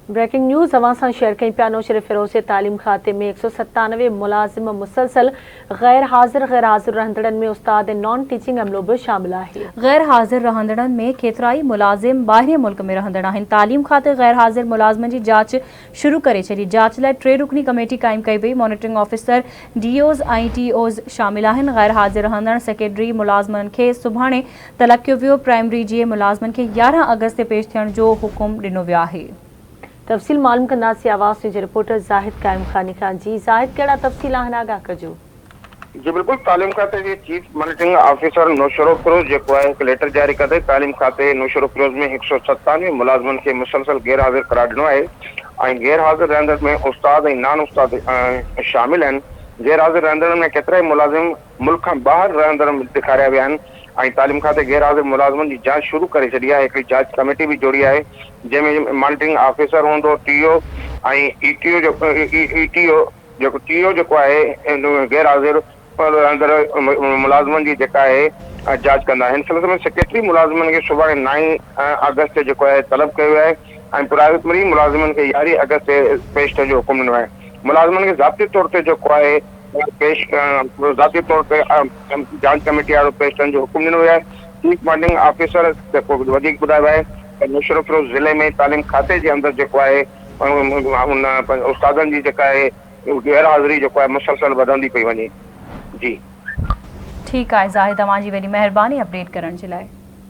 Breaking news अवां सां share कई पिया। नौशर फिरोज़ तालीम खाते में 197 मुलाजिम मुसलसल गैर हाज़िर रहंदड़न में उस्ताद नॉन टीचिंग अमलो भी शामिल है। गैर हाज़िर रहंदड़न में केतराई मुलाजिम बाहरी मुल्क में रहंदड़ आहिनि। तालीम खाते गैर हाज़िर मुलाजिमन जी जांच शुरू करे छॾी। जांच लाइ 3 रुकनी कमेटी काइम कई वई। मॉनिटरिंग ऑफिसर डीओज़ ऐं टीओज़ शामिल आहिनि। गैर हाज़िर रहंदड़ सेक्रेटरी मुलाज़मन खे सुभाणे तलब कयो वियो। प्राइमरी जे मुलाज़मन खे 11 अगस्त ते पेश थियण जो हुकुम ॾिनो वियो आहे। तफ़सील मालूम कंदासीं आवाज़ जे रिपोर्टर ज़ाहिद कायम खानी खान। जी ज़ाहिद, कहिड़ा तफ़सील आहिनि, आगाह कजो। जी बिल्कुल, तालीम खाते के चीफ मॉनिटरिंग ऑफिसर नौशर फिरोज जो है एक लेटर जारी कर तालीम खाते नौशर फिरोज में 197 मुलाजमन के मुसलसल गैर हाजिर करार दिनों है। गैर हाजिर रहंदड़ में उस्ताद नॉन उस्ताद शामिल हैं। गैर हाजिर रहंदड़ में केतरा मुलाजिम मुल्क का बाहर रहंदड़ ॾेखारिया विया आहिनि। तालीम खाते गैर हाजिर मुलाजमन की जांच शुरू करे छॾी आहे। हिकिड़ी जांच कमेटी भी जोड़ी है जंहिंमें मॉनिटरिंग ऑफिसर होंदो, टीओ ऐं टीओ जो है गैर हाजिर मुलाजमन की जांच कंदा। इन सिलसिले में सेक्रेटरी मुलाजमन के सुबह 9 अगस्त जो है तलब किया है और प्राइमरी मुलाजमन के 11 अगस्त पेश थियण जो हुकुम ॾिनो है। मुलाजमन के ज़ाती तौर पे जो है पेश ज़ाती तौर पे जांच कमेटी वारो पेश थियण जो हुकुम ॾिनो है। चीफ मॉनिटरिंग ऑफिसर ॿुधायो है नौशर फिरोज जिले में तालीम खाते के अंदर जो है उन उस्तादन की है गैर हाज़िरी जो है मुसलसल वधंदी पई वञे। जी ठीक है ज़ाहिद, तव्हांजी वॾी महिरबानी अपडेट करण जे लाइ।